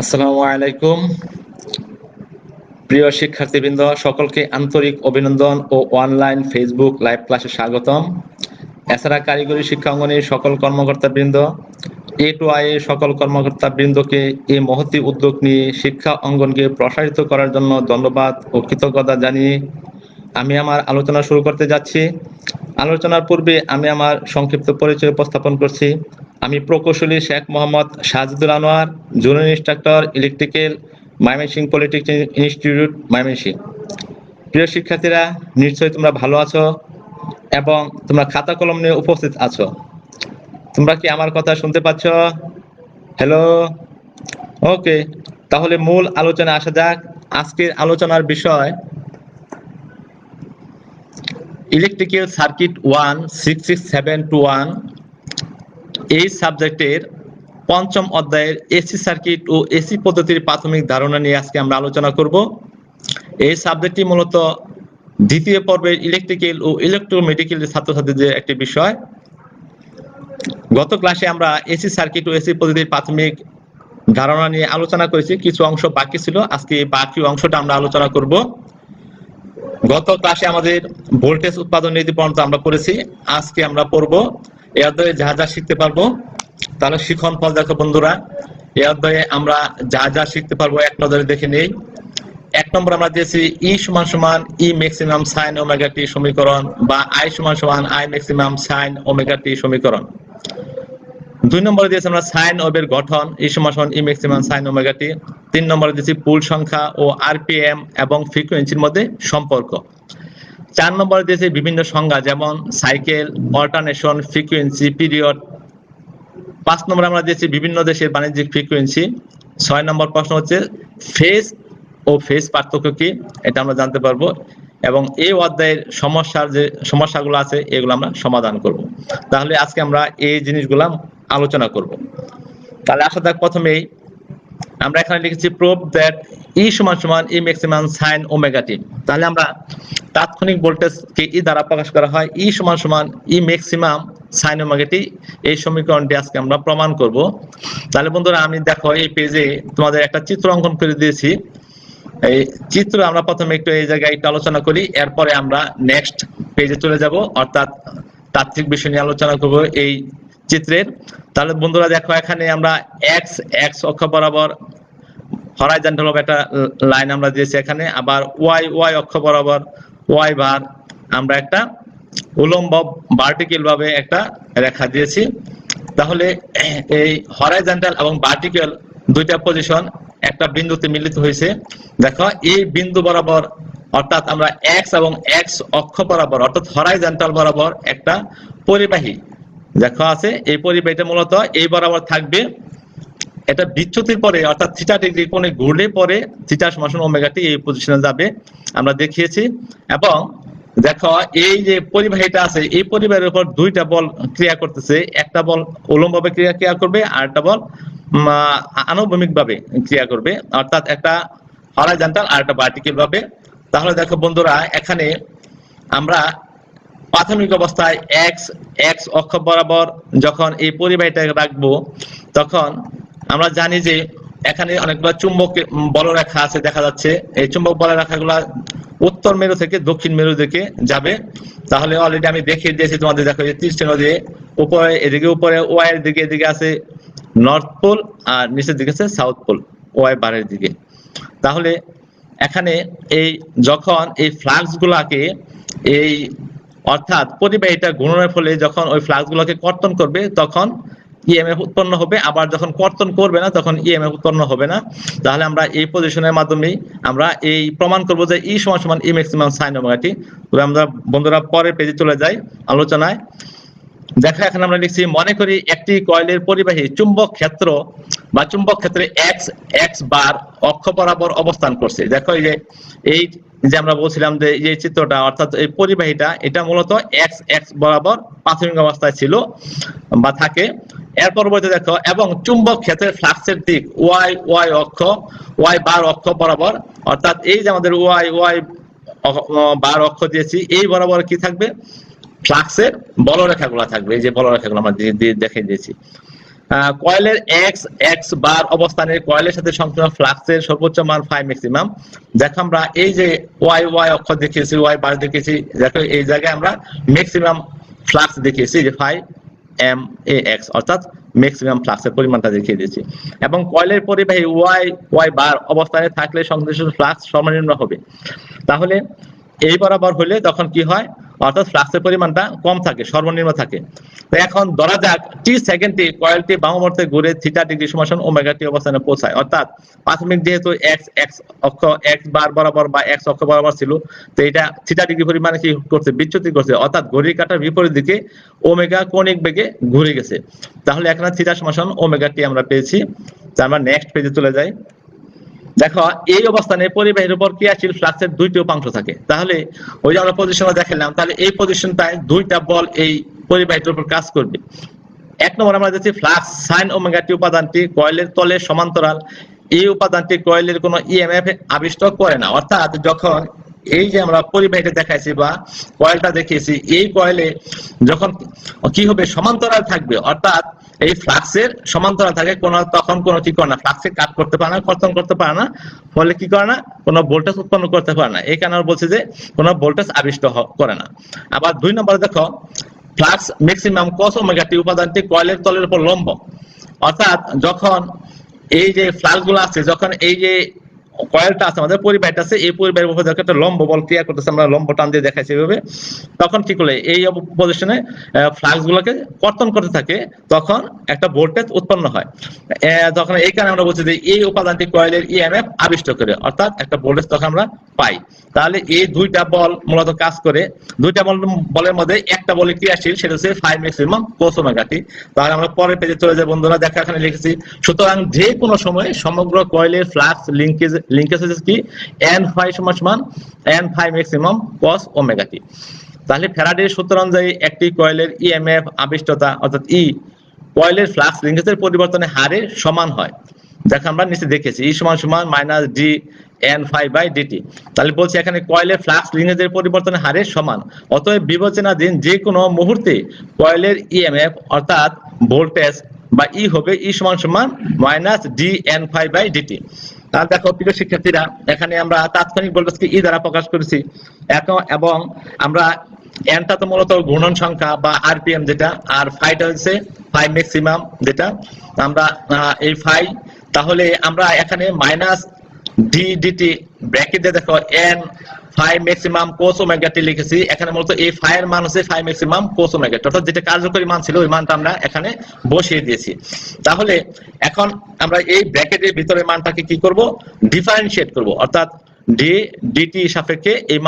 আসসালামু আলাইকুম। প্রিয় শিক্ষার্থীবৃন্দ, সকলকে আন্তরিক অভিনন্দন ও অনলাইন ফেসবুক লাইভ ক্লাসে স্বাগতম। এছাড়া কারিগরি শিক্ষা অঙ্গনের সকল কর্মকর্তাবৃন্দ, A2I এর সকল কর্মকর্তাবৃন্দকে এই মহতী উদ্যোগ নিয়ে শিক্ষা অঙ্গনকে প্রসারিত করার জন্য ধন্যবাদ ও কৃতজ্ঞতা জানিয়ে আমি আমার আলোচনা শুরু করতে যাচ্ছি। আলোচনার পূর্বে আমি আমার সংক্ষিপ্ত পরিচয় উপস্থাপন করছি। আমি প্রকৌশলী Sheikh Mohammad Sajidul Anwar, junior instructor, electrical, Mymensingh polytechnic institute, Mymensingh. প্রিয় শিক্ষার্থীরা, নিশ্চয়ই তোমরা ভালো আছো এবং তোমরা খাতা কলম নিয়ে উপস্থিত আছো। তোমরা কি আমার কথা শুনতে পাচ্ছ? হ্যালো, ওকে। তাহলে মূল আলোচনা আসা যাক। আজকের আলোচনার বিষয় ইলেকট্রিক্যাল সার্কিট 1 66721। এই সাবজেক্টের পঞ্চম অধ্যায়ের এসি সার্কিট ও এসি পদ্ধতির প্রাথমিক ধারণা নিয়ে আজকে আমরা আলোচনা করব। এই সাবজেক্টটি মূলত দ্বিতীয় পর্বের ইলেকট্রিক্যাল ও ইলেকট্রোমেটিক্যাল ছাত্রছাত্রীদের একটি বিষয়। গত ক্লাসে আমরা এসি সার্কিট ও এসি পদ্ধতির প্রাথমিক ধারণা নিয়ে আলোচনা করেছি, কিছু অংশ বাকি ছিল। আজকে এই বাকি অংশটা আমরা আলোচনা করব। গত ক্লাসে আমাদের ভোল্টেজ উৎপাদন নীতি পর্যন্ত আমরা পড়েছি। আজকে আমরা পড়ব এই অধ্যায়ে যা যা শিখতে পারবো। তাহলে শিখন ফল দেখো বন্ধুরা, এই অধ্যায়ে আমরা যা যা শিখতে পারবো এক নজরে দেখে নেই। এক নম্বর আমরা দিয়েছি ই সমান সমান ই ম্যাক্সিমাম সাইন ওমেগা টি সমীকরণ বা আই সমান সমান আই ম্যাক্সিমাম সাইন ওমেগা টি সমীকরণ। দুই নম্বরে দিয়েছি আমরা সাইন ওয়েভের গঠন, ই সমান সমান ই ম্যাক্সিমাম সাইন ওমেগা টি। তিন নম্বরে দিয়েছি পুল সংখ্যা ও আরপিএম এবং ফ্রিকোয়েন্সির মধ্যে সম্পর্ক। চার নম্বরে দিয়েছি বিভিন্ন সংজ্ঞা, যেমন সাইকেল, অল্টারনেশন, ফ্রিকোয়েন্সি, পিরিয়ড। পাঁচ নম্বরে আমরা দিয়েছি বিভিন্ন দেশের বাণিজ্যিক ফ্রিকোয়েন্সি। ছয় নম্বর প্রশ্ন হচ্ছে ফেজ ও ফেজ পার্থক্য কি, এটা আমরা জানতে পারবো। এবং এই অধ্যায়ের যে সমস্যাগুলো আছে এগুলো আমরা সমাধান করব। তাহলে আজকে আমরা এই জিনিসগুলো আলোচনা করব। তাহলে আসা যাক, প্রথমেই আমরা এখানে লিখেছি প্রুভ দ্যাট ই সমান সমান ই ম্যাক্সিমাম সাইন ওমেগা টি। তাহলে আমরা তাৎক্ষণিক ভোল্টেজকে ই দ্বারা প্রকাশ করা হয়, ই সমান সমান ই ম্যাক্সিমাম সাইন ওমেগা টি। এই সমীকরণটি আজকে আমরা প্রমাণ করব। তাহলে বন্ধুরা, আমি দেখো এই পেজে তোমাদের একটা চিত্র অঙ্কন করে দিয়েছি। এই চিত্র আমরা প্রথমে একটু এই জায়গায় একটু আলোচনা করি, এরপরে আমরা নেক্সট পেজে চলে যাব, অর্থাৎ তাত্ত্বিক বিষয় নিয়ে আলোচনা করব এই চিত্রের। তাহলে বন্ধুরা দেখো, এখানে আমরা এক্স এক্স অক্ষ বরাবর হরাইজন্টাল ভাবে একটা লাইন আমরা দিয়েছি এখানে, আবার ওয়াই ওয়াই অক্ষ বরাবর ওয়াই বার আমরা একটা উলম্ব ভার্টিক্যাল ভাবে একটা রেখা দিয়েছি। তাহলে এই হরাইজন্টাল এবং ভার্টিক্যাল দুইটা পজিশন একটা বিন্দুতে মিলিত হয়েছে। দেখো এই বিন্দু বরাবর, অর্থাৎ আমরা এক্স এবং এক্স অক্ষ বরাবর অর্থাৎ হরাইজন্টাল বরাবর একটা পরিবাহী দেখো আছে। এই পরিবাহীটা মূলত এই বরাবর থাকবে। এটা বিচ্যুতির পরে অর্থাৎ থিটা ডিগ্রি কোণে ঘুরলে পরে থিটা সমান ওমেগা টি এই পজিশনে যাবে, আমরা দেখিয়েছি। এবং দেখো এই যে পরিবাহীটা আছে, এই পরিবাহীর উপর দুইটা বল ক্রিয়া করতেছে। একটা বল উলম্বভাবে ক্রিয়া করবে আর একটা বল আনুভূমিক ভাবে ক্রিয়া করবে, অর্থাৎ একটা হরাইজন্টাল আর একটা ভার্টিক্যাল ভাবে। তাহলে দেখো বন্ধুরা, এখানে আমরা প্রাথমিক অবস্থায় এক্স এক্স অক্ষ বরাবর যখন এই পরিবাহীটা রাখবো, তখন আমরা জানি যে এখানে অনেকগুলো চুম্বক বলরেখা আছে দেখা যাচ্ছে। এই চুম্বক বলরেখাগুলো উত্তর মেরু থেকে দক্ষিণ মেরু দিকে যাবে। তাহলে অলরেডি আমি দেখিয়ে দিয়েছি তোমাদের, দেখো এই তীর চিহ্ন দিয়ে উপরে এদিকে, উপরে ওয়াই এর দিকে এদিকে আছে নর্থ পোল আর নিচের দিকে আছে সাউথ পোল, ওয়াই বারের দিকে। তাহলে এখানে এই যখন এই ফ্লাক্স গুলাকে এই অর্থাৎ পরিবাহীটা ঘূর্ণনের ফলে যখন ওই ফ্লাক্স গুলোকে কর্তন করবে তখন ইএমএফ উৎপন্ন হবে, আবার যখন কর্তন করবে না তখন ইএমএফ উৎপন্ন হবে না। তাহলে আমরা এই পজিশনের মাধ্যমেই আমরা এই প্রমাণ করব যে ই সমান সমান ই ম্যাক্সিমাম সাইন ওমেগা টি। তবে আমরা বন্ধুরা পরের পেজে চলে যাই আলোচনায়। দেখো এখানে আমরা লিখছি, মনে করি একটি কয়েলের পরিবাহী চুম্বক ক্ষেত্র বা চুম্বক ক্ষেত্রে এক্স এক্স বার অক্ষ বরাবর অবস্থান করছে। দেখো এই যে আমরা বলছিলাম যে এই চিত্রটা, অর্থাৎ এই পরিবাহীটা এটা মূলত এক্স এক্স বরাবর প্রাথমিক অবস্থায় ছিল বা থাকে। এর পরবর্তী দেখো, এবং চুম্বক ক্ষেত্রের ফ্লাক্সের দিক ওয়াই ওয়াই অক্ষ ওয়াই বার অক্ষ বরাবর, অর্থাৎ এই যে আমাদের ওয়াই ওয়াই বার অক্ষ দিয়েছি, এই বরাবর কি থাকবে, ফ্লাক্সের বলরেখাগুলো থাকবে। এই যে বলরেখাগুলো আমরা দেখিয়ে দিয়েছি। কয়েলের এক্স বার অবস্থানের কয়েলের সাথে সংশ্লিষ্ট ফ্লাক্সের সর্বোচ্চ মান ফাই ম্যাক্সিমাম। দেখো আমরা এই যে ওয়াই অক্ষ দেখিয়েছি, ওয়াই বার দেখিয়েছি, দেখো এই জায়গায় আমরা ম্যাক্সিমাম ফ্লাক্স দেখিয়েছি যে ফাই এম এ এক্স, অর্থাৎ ম্যাক্সিমাম ফ্লাক্সের পরিমাণটা দেখিয়ে দিয়েছি। এবং কয়েলের পরিবাহী ওয়াই বার অবস্থানে থাকলে সংশ্লিষ্ট ফ্লাক্স সর্বনিম্ন হবে। তাহলে এই বরাবর হলে তখন কি হয়, অর্থাৎ ফ্লাক্সের পরিমাণটা কম থাকে, সর্বনিম্ন থাকে। তো এখন ধরা যাক টি সেকেন্ডে কয়েলটি বামমূর্তে ঘুরে থিটা ডিগ্রি সমান ওমেগা টি অবস্থানে পৌঁছায়, অর্থাৎ প্রাথমিক যেহেতু এক্স অক্ষ এক্স বার বরাবর বা এক্স অক্ষ বরাবর ছিল, তো এটা থিটা ডিগ্রি পরিমাণে কি করছে, বিচ্যুতি করছে, অর্থাৎ ঘড়ির কাঁটার বিপরীত দিকে ওমেগা কৌণিক বেগে ঘুরে গেছে। তাহলে এখানে থিটা সমান ওমেগা টি আমরা পেয়েছি। আমরা নেক্সট পেজে চলে যাই। দেখো এই অবস্থানে পরিবাহীর উপর ক্রিয়াশীল ফ্লাক্সের দুইটি উপাংশ থাকে। তাহলে ওই যে আমরা পজিশনটা দেখালাম, তাহলে এই পজিশনটায় দুইটা বল এই পরিবাহীর উপর কাজ করবে। এক নম্বর আমরা দেখছি ফ্লাক্স সাইন ওমেগা টি উপাদানটি কয়েলের তলে সমান্তরাল। এই উপাদানটি কয়েলের কোনো ইএমএফ আবিষ্ট করে না, অর্থাৎ যখন এই যে আমরা পরিবাহীটা দেখাইছি বা কয়েলটা দেখিয়েছি, এই কয়েলে যখন কি হবে, সমান্তরাল থাকবে, অর্থাৎ এই ফ্লাক্সের সমান্তরাল থাকে, তখন কোনো কি করে না, ফ্লাক্সে কাট করতে পারে না, কর্তন করতে পারে না, ফলে কি করে না, কোনো ভোল্টেজ উৎপন্ন করতে পারে না। এই কারণে বলছে যে কোনো ভোল্টেজ আবিষ্ট করে না। আবার দুই নম্বরে দেখো ফ্লাক্স ম্যাক্সিমাম কস ওমেগা টি উপাদানটি কয়েলের তলের উপর লম্ব, অর্থাৎ যখন এই যে ফ্লাক্স গুলো আছে, যখন এই যে কয়েলটা আছে, আমাদের পরিবাহীটা আছে, এই পরিবাহীর উপর যখন একটা লম্ব বল ক্রিয়া করতেছে, আমরা লম্ব টান দিয়ে দেখাইছি এইভাবে, তখন কি করলে এই পজিশনে ফ্লাক্স গুলোকে কর্তন করতে থাকে, তখন একটা ভোল্টেজ উৎপন্ন হয়। তখন এই কারণে আমরা বলছি যে এই উপাদানটি কয়েলের ইএমএফ আবিষ্ট করে, অর্থাৎ একটা ভোল্টেজ তখন আমরা পাই। তাহলে এই দুইটা বল মূলত কাজ করে। দুইটা বলের মধ্যে একটা বলে ক্রিয়াশীল, সেটা হচ্ছে phi maximum cos omega T. তাহলে আমরা পরের পেজে চলে যাই বন্ধুরা। দেখা এখানে লিখেছি, সুতরাং যে কোনো সময় সমগ্র কয়েলের ফ্লাক্স লিঙ্কেজ হচ্ছে কি এন ফাই সমান N phi maximum cos omega T. তাহলে ফ্যারাডের সূত্র অনুযায়ী একটি কয়েলের ইএমএফ আবিষ্টতা অর্থাৎ ই কয়েলের ফ্লাক্স লিঙ্কেজের পরিবর্তনের হারে সমান হয়। দেখো আমরা নিচে দেখেছি ই সমান minus d N phi by dt. তাহলে বলছি এখানে কয়েলের ফ্লাক্স লিঙ্কেজের পরিবর্তনের হারে সমান। অতএব বিবেচনাধীন যে কোনো মুহূর্তে কয়েলের ইএমএফ অর্থাৎ ভোল্টেজ বা ই হবে ই সমান minus d N phi by dt. তাহলে দেখো প্রিয় শিক্ষার্থীরা, এখানে আমরা তাৎক্ষণিক ভোল্টেজকে ই দ্বারা প্রকাশ করেছি, এবং আমরা এনটা তো মূলত ঘূর্ণন সংখ্যা বা আরপিএম যেটা, আর ফাইটা হচ্ছে ফাই ম্যাক্সিমাম যেটা আমরা এই ফাই। তাহলে আমরা এখানে মাইনাস ডি ডিটি ব্র্যাকেট দিয়ে দেখো N phi maximum cos omega T লিখেছি। এখানে মূলত এই ফাই এর মান হচ্ছে phi maximum cos omega T, অর্থাৎ যেটা কার্যকরী মান ছিল ওই মানটা আমরা এখানে বসিয়ে দিয়েছি। তাহলে এখন আমরা এই ব্র্যাকেটের ভিতরে মানটাকে কি করব, ডিফারেন্সিয়েট করব, অর্থাৎ ডি ডিটি সাপেক্ষে এই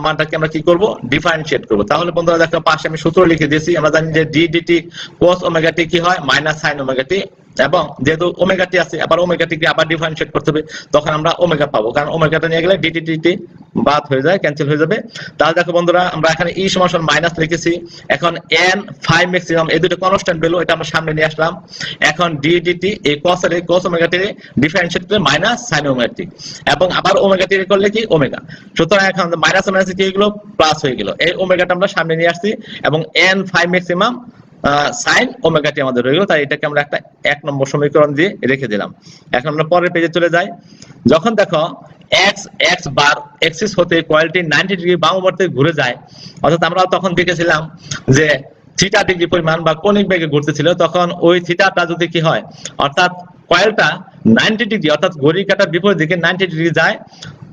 মানটাকে আমরা কি করব, ডিফারেন্সিয়েট করব। তাহলে বন্ধুরা দেখো পাশে আমি সূত্র লিখে দিয়েছি। আমরা জানি যে ডি ডিটি কোস ওমেগা টি কি হয়, মাইনাস সাইন ওমেগা টি, এবং যেহেতু ওমেগা টি আছে, আবার ওমেগা টি কে আবার ডিফারেন্সিয়েট করতে হবে, তখন আমরা ওমেগা পাবো, কারণ ওমেগাটা নিয়ে গেলে ডিটি ডিটি বাদ হয়ে যায়, ক্যান্সেল হয়ে যাবে। তাহলে দেখো বন্ধুরা, আমরা এখানে ই সমান মাইনাস লিখেছি। এখন এন ফাই ম্যাক্সিমাম এই দুটো কনস্ট্যান্ট ভ্যালু, এটা আমরা সামনে নিয়ে আসলাম। এখন ডি ডিটি এই কোস ওমেগা টি ডিফারেন্সিয়েট করে মাইনাস সাইন ওমেগা টি, এবং আবার ওমেগা টি করলে কি ওমেগা। সুতরাং এখন মাইনাস মাইনাস কি হয়ে গেল, প্লাস হয়ে গেল। এই ওমেগাটা আমরা সামনে নিয়ে আসছি, এবং N phi maximum sine omega T আমাদের রয়ে গেল। তাই এটাকে আমরা একটা 1 নম্বর সমীকরণ দিয়ে রেখে দিলাম। এখন আমরা পরের পেজে চলে যাই। যখন দেখো এক্স বার এক্সিস হতে কয়েলটি 90 ডিগ্রি বামবর্তে ঘুরে যায়, অর্থাৎ আমরা তখন দেখেছিলাম যে থিটা ডিগ্রি পরিমাণ বা কৌণিক বেগে ঘুরতেছিল, তখন ওই থিটাটা যদি কি হয়, অর্থাৎ কয়েলটা 90 ডিগ্রি অর্থাৎ ঘড়ির কাঁটার বিপরীত দিকে 90 ডিগ্রি যায়,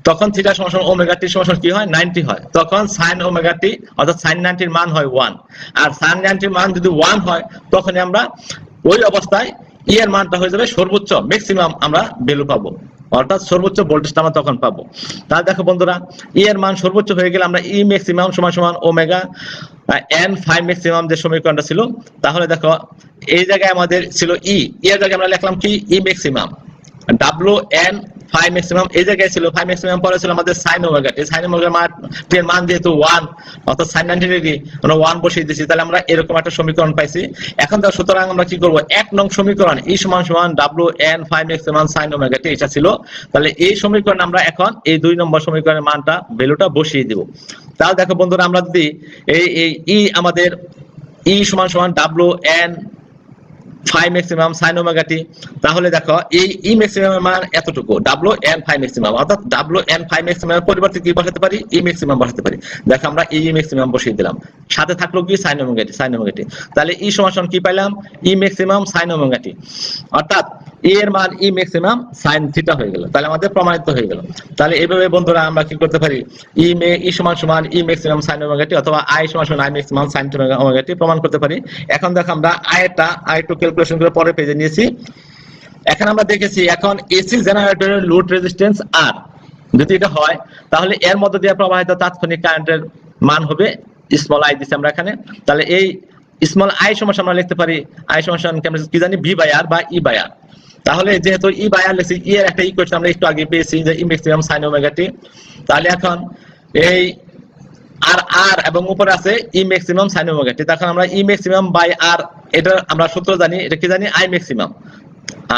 তখন থিটা সমান ওমেগা টি সমান কি হয়, 90 হয়। তখন সাইন ওমেগা টি অর্থাৎ সাইন 90 এর মান হয় 1। আর সাইন 90 এর মান যদি 1 হয়, তখন আমরা ওই অবস্থায় ই এর মানটা হয়ে যাবে সর্বোচ্চ ম্যাক্সিমাম আমরা ভ্যালু পাবো, অর্থাৎ সর্বোচ্চ ভোল্টেজটা আমরা তখন পাবো। তাহলে দেখো বন্ধুরা, ই এর মান সর্বোচ্চ হয়ে গেলে আমরা ই ম্যাক্সিমাম সমান ওমেগা এন ফাই ম্যাক্সিমাম যে সমীকরণটা ছিল, তাহলে দেখো এই জায়গায় আমাদের ছিল ই এর জায়গায় আমরা লিখলাম কি E maximum, W N phi maximum এই জায়গায় ছিল ফাই ম্যাক্সিমাম, পরে ছিল আমাদের sine omega T. Sine omega এর মান যেহেতু 1 অর্থাৎ সাইন 90 ডিগ্রি, আমরা 1 বসিয়ে দিয়েছি। তাহলে আমরা এরকম একটা সমীকরণ পাইছি। এখন তো সুতরাং আমরা কি করব, 1 নং সমীকরণ ই সমান W N phi maximum sine omega T এটা ছিল। তাহলে এই সমীকরণ আমরা এখন এই 2 নম্বর সমীকরণের মানটা ভ্যালুটা বসিয়ে দেব। তাহলে দেখো বন্ধুরা, আমরা যদি এই ই আমাদের ই সমান W N phi maximum sine omega T. তাহলে দেখো এই ই ম্যাক্সিমাম এর মান এতটুকু, ডাব্লিউ এন ফাই ম্যাক্সিমাম, অর্থাৎ ডাব্লিউ এন ফাই ম্যাক্সিমামের পরিবর্তে কি বসাতে পারি, ই ম্যাক্সিমাম বসাতে পারি। দেখো আমরা ই ম্যাক্সিমাম বসিয়ে দিলাম, সাথে থাকলো কি sign omega T, sine omega T. তাহলে ই সমান কি পাইলাম, ই ম্যাক্সিমাম সাইন ওমেগা টি, অর্থাৎ এ এর মান ই ম্যাক্সিমাম সাইন থিটা হয়ে গেল। তাহলে আমাদের প্রমাণিত হয়ে গেল। তাহলে এইভাবে বন্ধুরা আমরা কি করতে পারি, ই সমান ই ম্যাক্সিমাম সাইন ওমেগা টি অথবা আই সমান আই ম্যাক্সিমাম সাইন ওমেগা টি প্রমাণ করতে পারি। এখন দেখো আমরা আই টু ক্যালকুলেশন করে পরে পেজে নিয়েছি। এখন আমরা দেখেছি এখন এসি জেনারেটরের লোড রেজিস্ট্যান্স আর যদি এটা হয় তাহলে এর মধ্য দিয়ে প্রবাহিত তাৎক্ষণিক কারেন্টের মান হবে স্মল আই দিছি আমরা এখানে। তাহলে এই স্মল আই সমান আমরা লিখতে পারি আই সমান কি জানি ভি বাই আর বা ই বাই আর। তাহলে যেহেতু ই বাই আর লিখছি, ই এর একটা ইকুয়েশন আমরা একটু আগে পেয়েছি যে ই ম্যাক্সিমাম সাইন ওমেগা টি। তাহলে এখন এই আর আর এবং উপরে আছে ই ম্যাক্সিমাম সাইন ওমেগা টি। তখন আমরা ই ম্যাক্সিমাম বাই আর এটা আমরা সূত্র জানি, এটা কি জানি আই ম্যাক্সিমাম,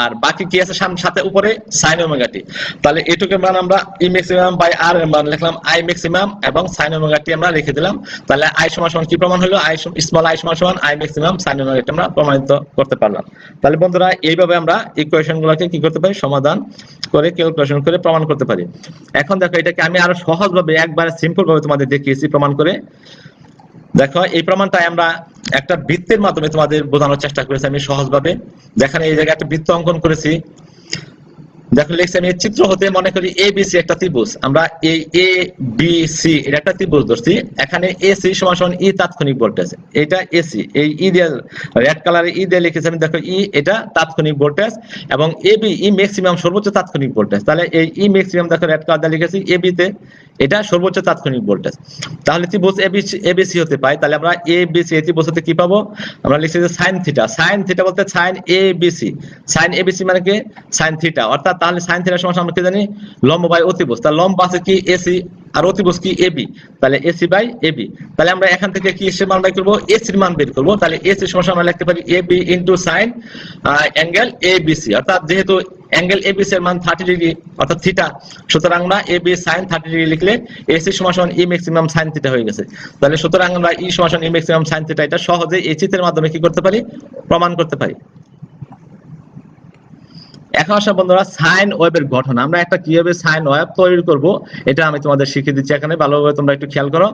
আর বাকি কি আছে সাথে উপরে সাইন ওমেগা টি। তাহলে এটুকুর মান আমরা ই ম্যাক্সিমাম বাই আর এর মান লিখলাম আই ম্যাক্সিমাম এবং সাইন ওমেগা টি আমরা লিখে দিলাম। তাহলে আই সমান কি প্রমাণ হলো, আই স্মল আই সমান আই ম্যাক্সিমাম সাইন ওমেগা টি আমরা প্রমাণিত করতে পারলাম। তাহলে বন্ধুরা এইভাবে আমরা ইকুয়েশনগুলোকে কি করতে পারি, সমাধান করে ক্যালকুলেশন করে প্রমাণ করতে পারি। এখন দেখো এটাকে আমি আরো সহজভাবে একবারে সিম্পল ভাবে তোমাদের দেখিয়েছি প্রমাণ করে। দেখো এই প্রমাণটা আমরা একটা বৃত্তের মাধ্যমে তোমাদের বোঝানোর চেষ্টা করেছি আমি সহজভাবে। দেখেন এই জায়গায় একটা বৃত্ত অঙ্কন করেছি, দেখো লিখছি আমি চিত্র হতে মনে করি এ বি সি একটা ত্রিভুজ, আমরা এই এ বি সি এর একটা ত্রিভুজ ধরছি। এখানে এসি সমান ই তাৎক্ষণিক ভোল্টেজ, এটা এসি, এই ই দিয়ে রেড কালারে ই দিয়ে লিখেছি আমি, দেখো ই এটা তাৎক্ষণিক ভোল্টেজ এবং এ বি ই ম্যাক্সিমাম সর্বোচ্চ তাৎক্ষণিক ভোল্টেজ। তাহলে এই ই ম্যাক্সিমাম দেখো রেড কালার দিয়ে লিখেছি, এ বি তে এটা সর্বোচ্চ তাৎক্ষণিক ভোল্টেজ। তাহলে ত্রিভুজ এবিসি হতে পাই, তাহলে আমরা এ বি সি ত্রিভুজ হতে কি পাবো, আমরা লিখছি যে সাইন থিটা। সাইন থিটা বলতে সাইন এ বি সি, সাইন এ বি সি মানে কি সাইন থিটা, অর্থাৎ তাহলে সাইন থিটার সমান আমরা কি জানি লম্ব বাই অতিভুজ। তাহলে লম্ব আছে কি এসি আর অতিভুজ কি এবি, তাহলে এসি বাই এবি। তাহলে আমরা এখান থেকে কি এর মান বের করব, এসির মান বের করব। তাহলে এসি সমান আমরা লিখতে পারি AB into sine angle ABC, অর্থাৎ যেহেতু অ্যাঙ্গেল এবিসি এর মান 30 ডিগ্রি অর্থাৎ থিটা, সুতরাং আমরা এবি সাইন 30 ডিগ্রি লিখলে এসি সমান ই ম্যাক্সিমাম সাইন থিটা হয়ে গেছে। তাহলে সুতরাং আমরা ই সমান ই ম্যাক্সিমাম সাইন থিটা এটা সহজে এই চিত্রের মাধ্যমে কি করতে পারি, প্রমাণ করতে পারি। এখন আসলে বন্ধুরা সাইন ওয়েভের গঠন, আমরা একটা কিভাবে সাইন ওয়েভ তৈরি করব এটা আমি তোমাদের শিখিয়ে দিচ্ছি। এখানে ভালোভাবে তোমরা একটু খেয়াল করো।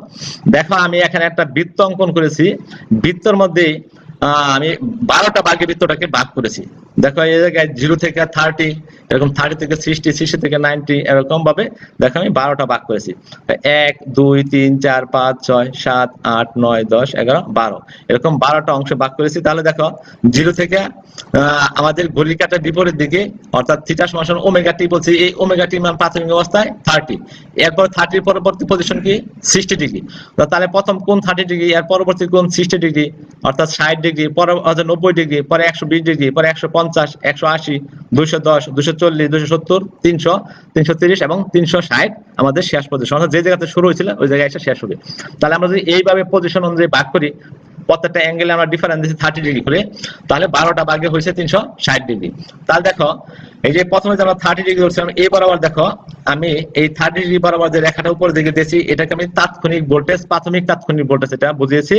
দেখো আমি এখানে একটা বৃত্ত অঙ্কন করেছি, বৃত্তর মধ্যে আমি 12টা ভাগে বৃত্তটাকে ভাগ করেছি। দেখো এই জায়গায় 0 থেকে 30, এরকম 30 থেকে 60, 60 থেকে 90, এরকম ভাবে দেখো আমি 12টা ভাগ করেছি। 1 2 3 4 5 6 7 8 9 10 11 12 এরকম 12টা অংশে ভাগ করেছি। তাহলে দেখো 0 থেকে আমাদের ঘড়ির কাঁটার বিপরীত দিকে অর্থাৎ থিটা সমান ওমেগা টি বলছি, এই ওমেগা টি মান প্রাথমিক অবস্থায় 30, এরপর 30 পরবর্তী পজিশন কি 60 ডিগ্রি। তাহলে প্রথম কোণ 30 ডিগ্রি, এর পরবর্তী কোণ 60 ডিগ্রি অর্থাৎ 60 ডিগ্রি, পরে 90 ডিগ্রি, পরে 120 ডিগ্রি, পরে 150 180 210 240 270 300 330 এবং 360 আমাদের শেষ পজিশন, অর্থাৎ যে জায়গাতে শুরু হয়েছিল ওই জায়গায় এসে শেষ হবে। তাহলে আমরা যদি এইভাবে পজিশন অনুযায়ী ভাগ করি, প্রত্যেকটা অ্যাঙ্গেলে আমরা ডিফারেন্স দিচ্ছি 30 ডিগ্রি করে, তাহলে 12টা ভাগে হয়েছে 360 ডিগ্রি। তাহলে দেখো এই যে প্রথমে যে আমরা 30 ডিগ্রি ধরছিলাম, এই বরাবর দেখো আমি এই 30 ডিগ্রি বরাবর যে রেখাটা উপরে দিকে দিয়েছি এটাকে আমি তাৎক্ষণিক ভোল্টেজ, প্রাথমিক তাৎক্ষণিক ভোল্টেজ এটা বুঝিয়েছি।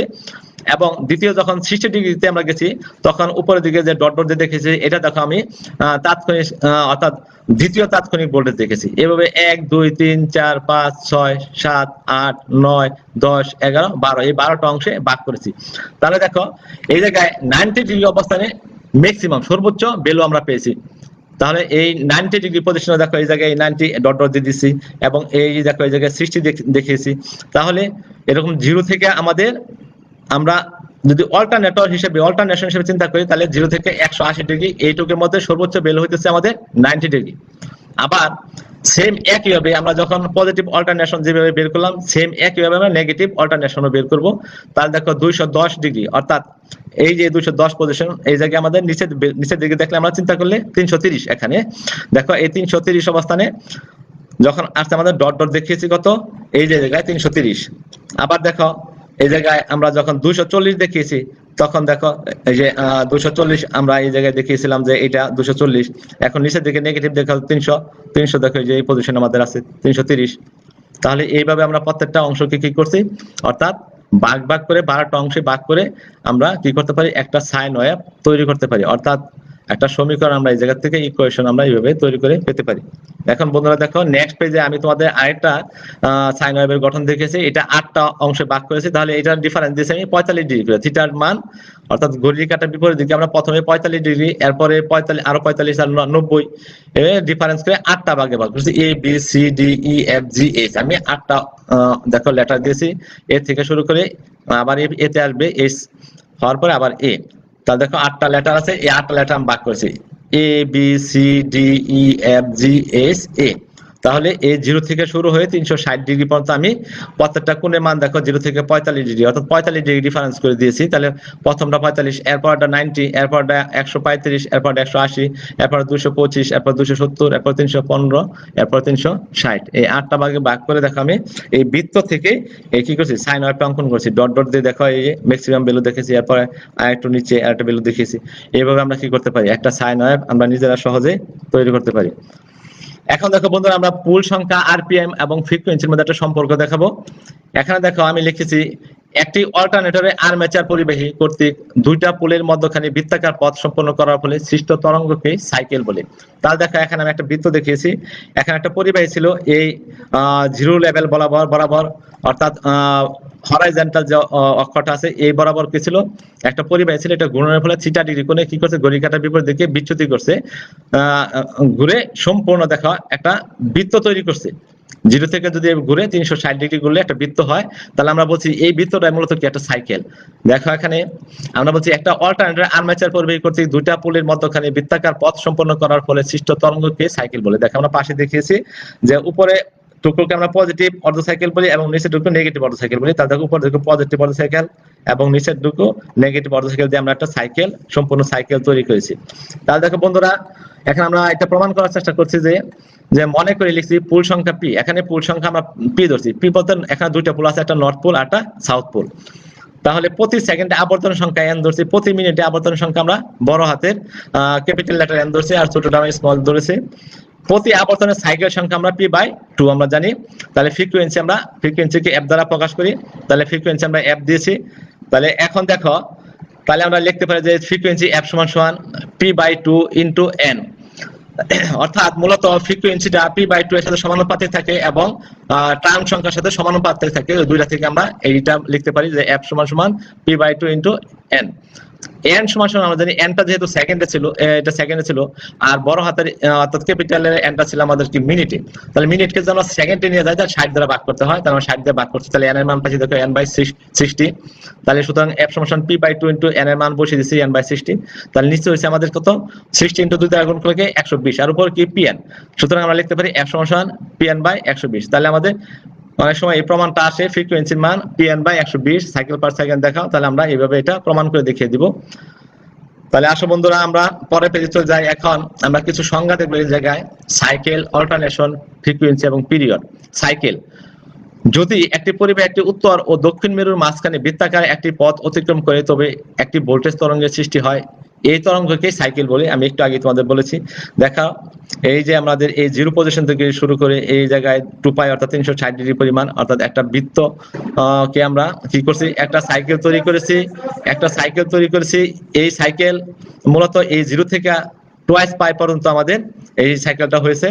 এবং দ্বিতীয় যখন 60 ডিগ্রিতে আমরা গেছি তখন উপরের দিকে যে ডট ডট দিয়ে দেখেছি এটা দেখো আমি তাৎক্ষণিক অর্থাৎ দ্বিতীয় তাৎক্ষণিক ভোল্টেজ দেখেছি। এভাবে 1 2 3 4 5 6 7 8 9 10 11 12 এই 12টা অংশে ভাগ করেছি। তাহলে দেখো এই জায়গায় 90 ডিগ্রি অবস্থানে ম্যাক্সিমাম সর্বোচ্চ ভ্যালু আমরা পেয়েছি। তাহলে এই 90 ডিগ্রি পজিশনে দেখো এই জায়গায় 90 ডট ডট দিয়ে দিচ্ছি এবং এই দেখো এই জায়গায় 60 দেখিয়েছি। তাহলে এরকম 0 থেকে আমাদের আমরা যদি অল্টারনেটর হিসেবে অল্টারনেশন হিসেবে চিন্তা করি তাহলে 0 থেকে 180 ডিগ্রি এইটুকুর মধ্যে সর্বোচ্চ ভ্যালু হইতেছে আমাদের 90 ডিগ্রি। আবার সেম একইভাবে আমরা যখন পজিটিভ অল্টারনেশন যেভাবে বের করলাম সেম একইভাবে আমরা নেগেটিভ অল্টারনেশনও বের করব। তাহলে দেখো 210 ডিগ্রি অর্থাৎ এই যে 210 পজিশন এই জায়গায় আমাদের নিচের দিকে দেখলে আমরা চিন্তা করলে 330, এখানে দেখো এই 330 অবস্থানে যখন আসছে আমাদের ডট ডট দেখিয়েছি কত এই যে জায়গায় 330। আবার দেখো এই জায়গায় আমরা যখন 240 দেখিয়েছি তখন দেখো এই যে 240 আমরা এই জায়গায় দেখিয়েছিলাম যে এটা 240, এখন নিচের দিকে নেগেটিভ দেখা 300 দেখো যে এই পজিশন আমাদের আছে 330। তাহলে এইভাবে আমরা প্রত্যেকটা অংশকে কি করছি অর্থাৎ ভাগ করে 12টা অংশে ভাগ করে আমরা কি করতে পারি, একটা সাইন ওয়েভ তৈরি করতে পারি। অর্থাৎ একটা সমীকরণ আমরা এই জায়গা থেকে ইকুয়েশন আমরা এইভাবে তৈরি করে পেতে পারি। এখন বন্ধুরা দেখো নেক্সট পেজে আমি তোমাদের আরেকটা সাইন ওয়েভের গঠন দেখেছি। এটা 8টা অংশে ভাগ করেছি, তাহলে এটার ডিফারেন্স দিয়েছি আমি 45 ডিগ্রি করে। থিটার মান অর্থাৎ ঘড়ির কাঁটার বিপরীত দিকে আমরা প্রথমে 45 ডিগ্রি, এরপরে 45 আরো 45 আর 90 এর ডিফারেন্স করে 8টা ভাগে ভাগ করেছি। A B C D E F G H আমি 8টা দেখো লেটার দিয়েছি। এ থেকে শুরু করে আবার এতে আসবে এস, হওয়ার পরে আবার এ। তাহলে দেখো 8টা লেটার আছে, এই 8টা লেটার আমি ভাগ করেছি A B C D E F G H A. তাহলে এই 0 থেকে শুরু হয়ে 360 ডিগ্রি পর্যন্ত আমি প্রত্যেকটা কোণের মান দেখো 0 থেকে 45 ডিগ্রি, অর্থাৎ 45 ডিগ্রি ডিফারেন্স করে দিয়েছি। তাহলে প্রথমটা 45, এরপরটা 90, এরপরটা 135, এরপরটা 180, এরপর 225, এরপর 270, এরপর 315, এরপর 360। এই 8টা ভাগে ভাগ করে দেখো আমি এই বৃত্ত থেকে এই কি করছি, সাইন ওয়েভটা অঙ্কন করছি। ডট ডট দিয়ে দেখো এই ম্যাক্সিমাম ভ্যালু দেখেছি, এরপর আর একটু নিচে আরেকটা ভ্যালু দেখিয়েছি। এইভাবে আমরা কি করতে পারি, একটা সাইন ওয়েভ আমরা নিজেরা সহজে তৈরি করতে পারি। এখন দেখো বন্ধুরা, আমরা পুল সংখ্যা, আরপিএম এবং ফ্রিকোয়েন্সির মধ্যে একটা সম্পর্ক দেখাবো। এখানে দেখো আমি লিখেছি একটি অল্টারনেটরে আর্মেচার পরিবাহী কর্তৃক দুইটা পুলের মধ্যখানে বৃত্তাকার পথ সম্পন্ন করার ফলে সৃষ্ট তরঙ্গকে সাইকেল বলে। তাহলে দেখো এখানে আমি একটা বৃত্ত দেখিয়েছি, এখানে একটা পরিবাহী ছিল এই 0 লেভেল বরাবর অর্থাৎ হরাইজন্টাল যে অক্ষটা আছে এই বরাবর কি ছিল, একটা পরিবাহী ছিল। এটা ঘূর্ণনের ফলে থিটা ডিগ্রি কোণে কি করছে, ঘড়ির কাঁটার বিপরীত দিকে বিচ্যুতি করছে, ঘুরে সম্পূর্ণ দেখো একটা বৃত্ত তৈরি করছে। 0 থেকে যদি ঘুরে 360 ডিগ্রি ঘুরলে একটা বৃত্ত হয়, তাহলে আমরা বলছি এই বৃত্তটা মূলত কি একটা সাইকেল। দেখো এখানে আমরা বলছি একটা অল্টারনেটর আর্মেচার পরিবাহী কর্তৃক দুইটা পুলের মধ্যখানে বৃত্তাকার পথ সম্পন্ন করার ফলে সৃষ্ট তরঙ্গকে সাইকেল বলে। দেখো আমরা পাশে দেখিয়েছি যে উপরে টুকরোকে আমরা পজিটিভ অর্ধ সাইকেল বলি এবং নিচের টুকরো নেগেটিভ অর্ধ সাইকেল বলি। তাহলে দেখো উপর দেখো পজিটিভ অর্ধ সাইকেল এবং নিচের টুকরো নেগেটিভ অর্ধ সাইকেল দিয়ে আমরা একটা সাইকেল, সম্পূর্ণ সাইকেল তৈরি করেছি। তাহলে দেখো বন্ধুরা, এখন আমরা এটা প্রমাণ করার চেষ্টা করছি যে মনে করে লিখছি পুল সংখ্যা পি। এখানে পুল সংখ্যা আমরা পি ধরছি। পি বলতে এখানে দুইটা পুল আছে, একটা নর্থ পুল আর একটা সাউথ পুল। তাহলে প্রতি সেকেন্ডে আবর্তন সংখ্যা এন ধরছি, প্রতি মিনিটে আবর্তন সংখ্যা আমরা বড় হাতের ক্যাপিটাল লেটার এন ধরছি আর ছোটটা আমরা স্মল ধরেছি। প্রতি আবর্তনের সাইকেল সংখ্যা আমরা পি বাই 2 আমরা জানি। তাহলে ফ্রিকোয়েন্সিকে এফ দ্বারা প্রকাশ করি, তাহলে ফ্রিকোয়েন্সি আমরা এফ দিয়েছি। তাহলে এখন দেখো, তাহলে আমরা লিখতে পারি যে ফ্রিকোয়েন্সি এফ সমান সমান পি বাই 2 ইন্টু এন, অর্থাৎ মূলত ফ্রিকোয়েন্সিটা পি বাই 2 এর সাথে সমানুপাতে থাকে এবং টার্ম সংখ্যার সাথে সমানুপাতে থাকে। ওই দুইটা থেকে আমরা এইটা লিখতে পারি যে এফ সমান সমান p by 2 into n. N সমান সমান আমরা জানি এনটা যেহেতু সেকেন্ডে ছিল, এটা সেকেন্ডে ছিল, আর বড় হাতের অর্থাৎ ক্যাপিটালের এনটা ছিল আমাদের কি মিনিটে। তাহলে মিনিটকে যদি আমরা সেকেন্ডে নিয়ে যাই তাহলে 60 দ্বারা ভাগ করতে হয়, তাহলে আমরা 60 দিয়ে ভাগ করছি। তাহলে এন এর মান পাচ্ছি দেখো এন বাই 60। তাহলে সুতরাং এফ সমান সমান পি বাই 2 ইন্টু এন এর মান বসিয়ে দিচ্ছি এন বাই 60। তাহলে নিচে হচ্ছে আমাদের কত, 60 ইন্টু 2 দ্বারা গুণ করলে 120, আর উপর কি পি এন। সুতরাং আমরা লিখতে পারি এফ সমান সমান পি এন বাই 120। তাহলে আমাদের অনেক সময় এই প্রমাণটা আসে ফ্রিকোয়েন্সির মান pn by 120 cycle per second দেখাও। তাহলে আমরা এইভাবে এটা প্রমাণ করে দেখিয়ে দিব। তাহলে আসো বন্ধুরা, আমরা পরে পেজে চলে যাই। এখন আমরা কিছু সংজ্ঞা দেখব এই জায়গায়, সাইকেল, অল্টারনেশন, ফ্রিকোয়েন্সি এবং পিরিয়ড। সাইকেল, যদি একটি পরিবাহী একটি উত্তর ও দক্ষিণ মেরুর মাঝখানে বৃত্তাকারে একটি পথ অতিক্রম করে তবে একটি ভোল্টেজ তরঙ্গের সৃষ্টি হয়, এই তরঙ্গকে সাইকেল বলে। আমি একটু আগে তোমাদের বলেছি, দেখা এই যে আমাদের এই 0 পজিশন থেকে শুরু করে এই জায়গায় 2 পাই অর্থাৎ 360 ডিগ্রি পরিমাণ, অর্থাৎ একটা বৃত্ত কে আমরা কি করছি, একটা সাইকেল তৈরি করেছি। এই সাইকেল মূলত এই 0 থেকে 2 পাই পর্যন্ত আমাদের এই সাইকেলটা হয়েছে।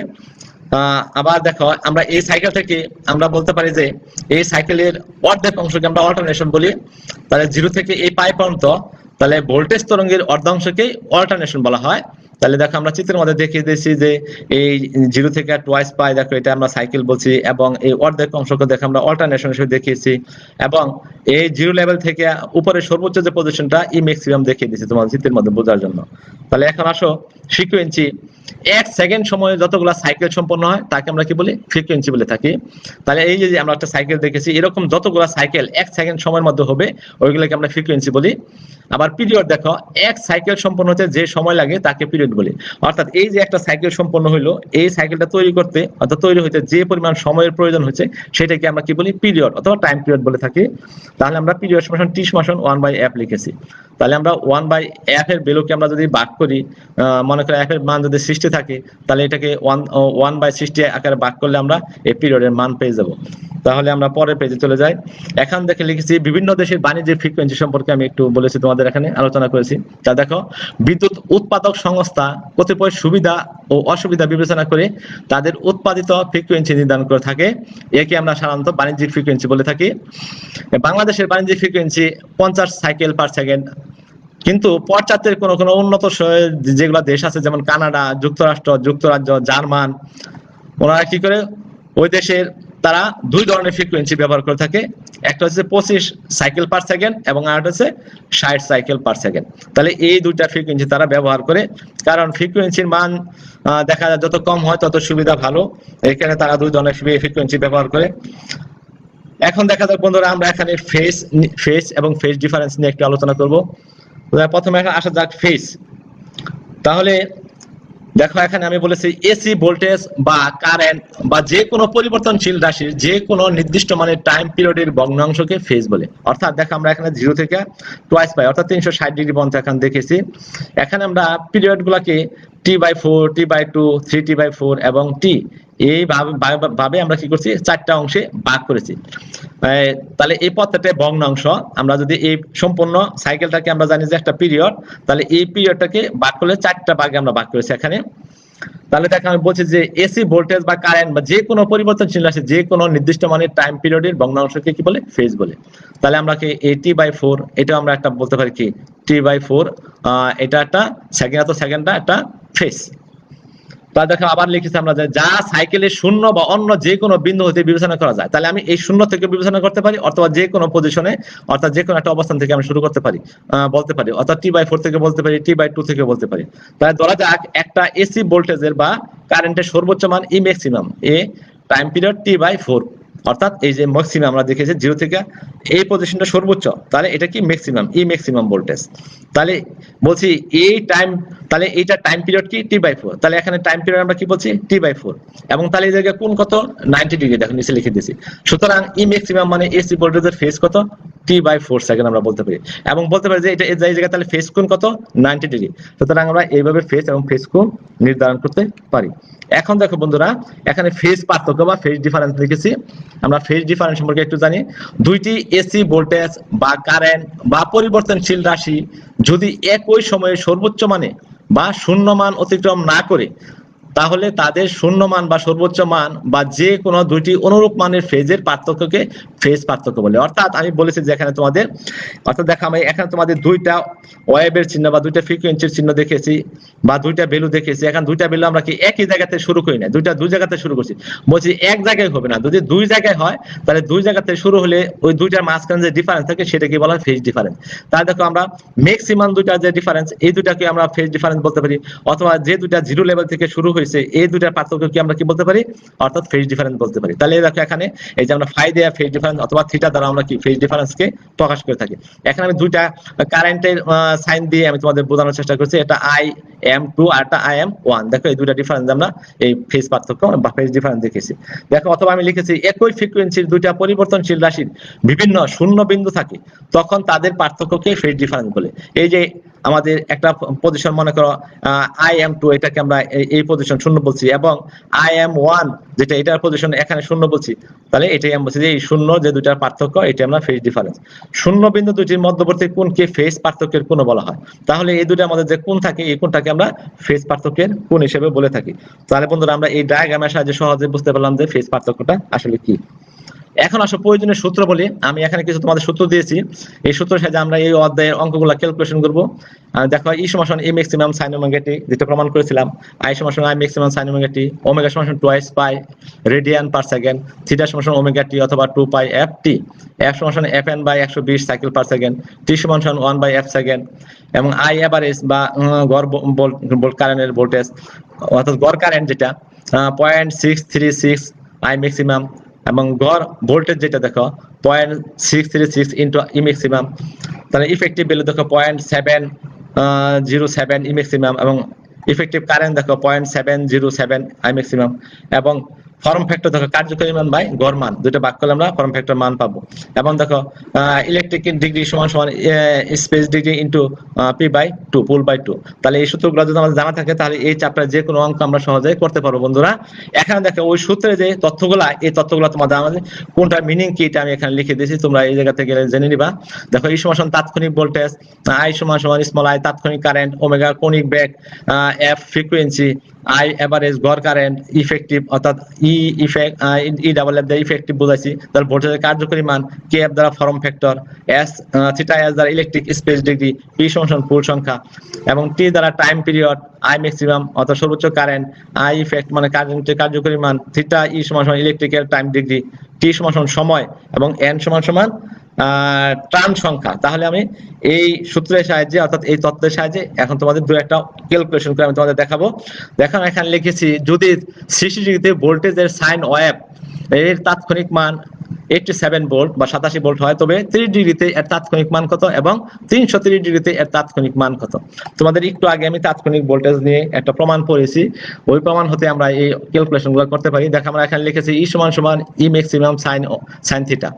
আবার দেখো আমরা এই সাইকেল থেকে আমরা বলতে পারি যে এই সাইকেলের অর্ধেক অংশকে আমরা অল্টারনেশন বলি। তাহলে 0 থেকে এই পাই পর্যন্ত, তাহলে ভোল্টেজ তরঙ্গের অর্ধাংশকে অল্টারনেশন বলা হয়। তাহলে দেখো আমরা চিত্রের মধ্যে দেখিয়ে দিয়েছি যে এই 0 থেকে 2 পাই দেখো এটা আমরা সাইকেল বলছি, এবং এই অর্ধেক অংশকে দেখো আমরা অল্টারনেশন হিসেবে দেখিয়েছি, এবং এই 0 লেভেল থেকে উপরে সর্বোচ্চ যে পজিশনটা ই ম্যাক্সিমাম দেখিয়ে দিয়েছি তোমাদের চিত্রের মধ্যে বোঝার জন্য। তাহলে এখন আসো ফ্রিকোয়েন্সি, 1 সেকেন্ড সময়ে যতগুলো সাইকেল সম্পন্ন হয় তাকে আমরা কি বলি, ফ্রিকোয়েন্সি বলে থাকি। তাহলে এই যে আমরা একটা সাইকেল দেখেছি, এরকম যতগুলো সাইকেল 1 সেকেন্ড সময়ের মধ্যে হবে ওইগুলোকে আমরা ফ্রিকোয়েন্সি বলি। আবার পিরিয়ড, দেখো 1 সাইকেল সম্পন্ন হতে যে সময় লাগে তাকে পিরিয়ড বলি। অর্থাৎ এই যে একটা সাইকেল সম্পন্ন হইলো, এই সাইকেলটা তৈরি করতে অর্থাৎ তৈরি হইতে যে পরিমাণ সময়ের প্রয়োজন হচ্ছে সেটাকে আমরা কি বলি, পিরিয়ড অথবা টাইম পিরিয়ড বলে থাকি। তাহলে আমরা পিরিয়ড সমান টি সমান 1/f লিখেছি। তাহলে আমরা 1/f এর ভ্যালুকে আমরা যদি ভাগ করি, মনে করি f এর মান যদি 60 থাকে, তাহলে এটাকে 1/60 আকারে ভাগ করলে আমরা এই পিরিয়ডের মান পেয়ে যাব। তাহলে আমরা পরের পেজে চলে যাই। এখান থেকে লিখেছি বিভিন্ন দেশের বাণিজ্যিক ফ্রিকোয়েন্সি সম্পর্কে আমি একটু বলেছি তোমাদের, এখানে আলোচনা করেছি। তা দেখো, বিদ্যুৎ উৎপাদক সংস্থা কতিপয় সুবিধা ও অসুবিধা বিবেচনা করে তাদের উৎপাদিত ফ্রিকোয়েন্সি নির্ধারণ করে থাকে। একে আমরা সাধারণত বাণিজ্যিক ফ্রিকোয়েন্সি বলে থাকি। বাংলাদেশের বাণিজ্যিক ফ্রিকোয়েন্সি 50 সাইকেল পার সেকেন্ড, কিন্তু পশ্চাতের কোন কোন উন্নত যেগুলো দেশ আছে, যেমন কানাডা, যুক্তরাষ্ট্র, যুক্তরাজ্য, জার্মান, ওনারা কি করে ওই দেশের তারা দুই ধরনের ফ্রিকোয়েন্সি ব্যবহার করে থাকে। একটা হচ্ছে 25 সাইকেল পার সেকেন্ড এবং আরেকটা হচ্ছে 60 সাইকেল পার সেকেন্ড। তাহলে এই দুইটা ফ্রিকোয়েন্সি তারা ব্যবহার করে, কারণ ফ্রিকোয়েন্সির মান দেখা যায় যত কম হয় তত সুবিধা ভালো, এখানে তারা দুই ধরনের ফ্রিকোয়েন্সি ব্যবহার করে। এখন দেখা যাক বন্ধুরা, আমরা এখানে ফেজ এবং ফেজ ডিফারেন্স নিয়ে একটু আলোচনা করব। প্রথমে এখন আসা যাক ফেজ। তাহলে দেখো, এখানে আমি বলেছি এসি ভোল্টেজ বা কারেন্ট বা যে কোনো পরিবর্তনশীল রাশির যে কোনো নির্দিষ্ট মানের টাইম পিরিয়ডের ভগ্নাংশকে ফেজ বলে। অর্থাৎ দেখো, আমরা এখানে 0 থেকে টুয়াইস পাই, অর্থাৎ 360 ডিগ্রি পর্যন্ত এখানে দেখেছি। এখানে আমরা পিরিয়ড গুলাকে T/4, T/2, 3T/4 এবং T এই ভাবে আমরা কি করছি, 4টা অংশে ভাগ করেছি। তাহলে এই প্রত্যেকটা ভগ্নাংশ, আমরা যদি এই সম্পূর্ণ সাইকেলটাকে আমরা জানি যে একটা পিরিয়ড, তাহলে এই পিরিয়ডটাকে ভাগ করলে 4টা ভাগে আমরা ভাগ করেছি এখানে। তাহলে দেখো, আমি বলছি যে এসি ভোল্টেজ বা কারেন্ট বা যে কোনো পরিবর্তনশীল রাশি যে কোনো নির্দিষ্ট মানের টাইম পিরিয়ডের ভগ্নাংশকে কি বলে, ফেজ বলে। তাহলে আমরা কি এই T/4 এটা আমরা একটা বলতে পারি কি T/4, এটা একটা সেকেন্ডটা একটা ফেজ। তাহলে দেখো, আবার লিখেছি আমরা যা সাইকেলের শূন্য বা অন্য যে কোনো বিন্দু হতে বিবেচনা করা যায়। তাহলে আমি এই শূন্য থেকে বিবেচনা করতে পারি, অথবা যে কোনো পজিশনে, অর্থাৎ যে কোনো একটা অবস্থান থেকে আমি শুরু করতে পারি, বলতে পারি, অর্থাৎ T/4 থেকে বলতে পারি, T/2 থেকে বলতে পারি। তাহলে ধরা যাক একটা এসি ভোল্টেজের বা কারেন্টের সর্বোচ্চ মান E maximum, a time period T/4, অর্থাৎ এই যে ম্যাক্সিমাম আমরা দেখেছি 0 থেকে এই পজিশনটা সর্বোচ্চ, তাহলে এটা কি ম্যাক্সিমাম, ই ম্যাক্সিমাম ভোল্টেজ। তাহলে বলছি এই টাইম, তাহলে এইটা টাইম পিরিয়ড কি T/4, তাহলে এখানে টাইম পিরিয়ড আমরা কি বলছি T/4, এবং তাহলে এই জায়গায় কোন কত 90 ডিগ্রি, দেখো নিচে লিখে দিয়েছি। সুতরাং ই ম্যাক্সিমাম মানে এসি ভোল্টেজের ফেজ কত, T/4 সেকেন্ড আমরা বলতে পারি, এবং বলতে পারি যে এটা এই জায়গায় তাহলে ফেজ কোণ কত 90 ডিগ্রি। সুতরাং আমরা এইভাবে ফেজ এবং ফেজ কোণ নির্ধারণ করতে পারি। এখন দেখো বন্ধুরা, এখানে ফেজ পার্থক্য বা ফেজ ডিফারেন্স লিখেছি। আমরা ফেজ ডিফারেন্স সম্পর্কে একটু জানি। দুইটি এসি ভোল্টেজ বা কারেন্ট বা পরিবর্তনশীল রাশি যদি একই সময়ে সর্বোচ্চ মানে বা শূন্য মান অতিক্রম না করে, তাহলে তাদের শূন্য মান বা সর্বোচ্চ মান বা যে কোনো দুইটি অনুরূপ মানের ফেজের পার্থক্যকে ফেজ পার্থক্য বলে। অর্থাৎ আমি বলেছি যে এখানে তোমাদের, অর্থাৎ দেখো আমি এখানে তোমাদের দুইটা ওয়েভের চিহ্ন বা দুইটা ফ্রিকোয়েন্সির চিহ্ন দেখেছি বা দুইটা ভ্যালু দেখেছি। এখন দুইটা ভ্যালু আমরা কি একই জায়গাতে শুরু করি না, দুই জায়গাতে শুরু করছি। বলছি এক জায়গায় হবে না, যদি দুই জায়গায় হয় তাহলে দুই জায়গাতে শুরু হলে ওই দুইটার মাঝখানে যে ডিফারেন্স থাকে সেটাকে বলা হয় ফেজ ডিফারেন্স। তাহলে দেখো, আমরা ম্যাক্সিমাম দুইটা যে ডিফারেন্স, এই দুটাকে আমরা ফেজ ডিফারেন্স বলতে পারি, অথবা যে দুইটা জিরো লেভেল থেকে শুরু হয়েছে এই দুইটার পার্থক্য কি আমরা কি বলতে পারি, অর্থাৎ ফেজ ডিফারেন্স বলতে পারি। তাহলে দেখো, এখানে এই যে আমরা ফাই দেয়া ফেজ ডিফারেন্স অথবা থিটা দ্বারা আমরা কি ফেজ ডিফারেন্সকে প্রকাশ করে থাকি। এখানে আমি দুইটা কারেন্টের সাইন দিয়ে আমি তোমাদের বোঝানোর চেষ্টা করছি, এটা IM2 আর একটা IM1। দেখো, এই দুইটা ডিফারেন্স আমরা এই ফেজ পার্থক্য বা ফেজ ডিফারেন্স দেখেছি। দেখো, অথবা আমি লিখেছি একই ফ্রিকোয়েন্সির দুইটা পরিবর্তনশীল রাশির বিভিন্ন শূন্য বিন্দু থাকে, তখন তাদের পার্থক্যকে ফেজ ডিফারেন্স বলে। এই যে আমাদের একটা পজিশন মনে করো IM2, এটাকে আমরা এই পজিশন শূন্য বলছি, এবং IM1 যেটা এটার পজিশন এখানে শূন্য বলছি, তাহলে এটাই আমি বলছি যে এই শূন্য যে দুইটার পার্থক্য, এটা আমরা ফেজ ডিফারেন্স। শূন্য বিন্দু দুইটির মধ্যবর্তী কোণকে ফেজ পার্থক্যের কোণ বলা হয়। তাহলে এই দুইটার মধ্যে যে কোণ থাকে, এই কোণটাকে আমরা ফেজ পার্থক্যের কোণ হিসেবে বলে থাকি। তাহলে বন্ধুরা, আমরা এই ডায়াগ্রামের সাহায্যে সহজে বুঝতে পারলাম যে ফেজ পার্থক্যটা আসলে কি। এখন আসো প্রয়োজনীয় সূত্র বলি। আমি এখানে কিছু তোমাদের সূত্র দিয়েছি, এই সূত্রের সাহায্যে আমরা এই অধ্যায়ের অঙ্কগুলো ক্যালকুলেশন করব। দেখো, ই সমান A maximum sine omega T, যেটা প্রমাণ করেছিলাম। আই সমান I maximum sine omega T, omega সমান twice pi radian per second, theta সমান ওমেগা টি অথবা 2 পাই এফ টি, এফ সমান fn by 120 cycle per second, T সমান 1 বাই এফ সেকেন্ড, এবং আই এভারেজ বা গড় কারেন্টের ভোল্টেজ, অর্থাৎ গড় কারেন্ট যেটা 0.636 আই ম্যাক্সিমাম, এবং গড় ভোল্টেজ যেটা দেখো 0.636 ইন্টু ই ম্যাক্সিমাম। তাহলে ইফেক্টিভ ভ্যালু দেখো 0.707 ই ম্যাক্সিমাম, এবং ইফেক্টিভ কারেন্ট দেখো 0.707 আই ম্যাক্সিমাম, এবং ফর্ম ফ্যাক্টর দেখো কার্যকরী মান বাই গড় মান দুটো ভাগ করলে আমরা ফর্ম ফ্যাক্টর মান পাবো। এবং দেখো ইলেকট্রিক ডিগ্রি সমান সমান space degree into p by 2 pole by 2। তাহলে এই সূত্রগুলো যদি আমাদের জানা থাকে তাহলে এই চ্যাপ্টারে যে কোনো অঙ্ক আমরা সহজেই করতে পারবো বন্ধুরা। এখানে দেখো ওই সূত্রে যে তথ্যগুলা এই তথ্যগুলো তোমাদের আমাদের কোনটা মিনিং কি এটা আমি এখানে লিখে দিয়েছি, তোমরা এই জায়গা থেকে জেনে নিবা। দেখো এই সমান তাৎক্ষণিক ভোল্টেজ, আই সমান সমান স্মল আই তাৎক্ষণিক কারেন্ট, ওমেগা কৌণিক বেগ, এফ ফ্রিকোয়েন্সি, আই এভারেজ গড় কারেন্ট, ইফেক্টিভ অর্থাৎ ই ইফেক্ট ই ডাবল এফ দ্বারা ইফেক্টিভ বোঝাইছি, তাহলে ভোল্টেজের কার্যকরী মান, কে এফ দ্বারা form factor, S theta S দ্বারা ইলেকট্রিক স্পেস ডিগ্রি, পি সমান পুল সংখ্যা, এবং টি দ্বারা টাইম পিরিয়ড, আই ম্যাক্সিমাম অর্থাৎ সর্বোচ্চ কারেন্ট, আই ইফেক্ট মানে কারেন্টের কার্যকরী মান, থিটা ই সমান সমান ইলেকট্রিক্যাল টাইম ডিগ্রি, টি সমান সমান সময়, এবং এন সমান সমান টার্ন সংখ্যা। তাহলে আমি এই সূত্রের সাহায্যে অর্থাৎ এই তত্ত্বের সাহায্যে এখন তোমাদের দু একটা ক্যালকুলেশন করে আমি তোমাদের দেখাবো। দেখো এখানে লিখেছি যদি 60 ডিগ্রিতে ভোল্টেজের সাইন ওয়েভ এর তাৎক্ষণিক মান 87 ভোল্ট বা 87 ভোল্ট হয়, তবে 30 ডিগ্রিতে এর তাৎক্ষণিক মান কত এবং 330 ডিগ্রিতে এর তাৎক্ষণিক মান কত। তোমাদের একটু আগে আমি তাৎক্ষণিক ভোল্টেজ নিয়ে একটা প্রমাণ পড়েছি, ওই প্রমাণ হতে আমরা এই ক্যালকুলেশনগুলো করতে পারি। দেখো আমরা এখানে লিখেছি ই সমান সমান ই ম্যাক্সিমাম সাইন থিটা।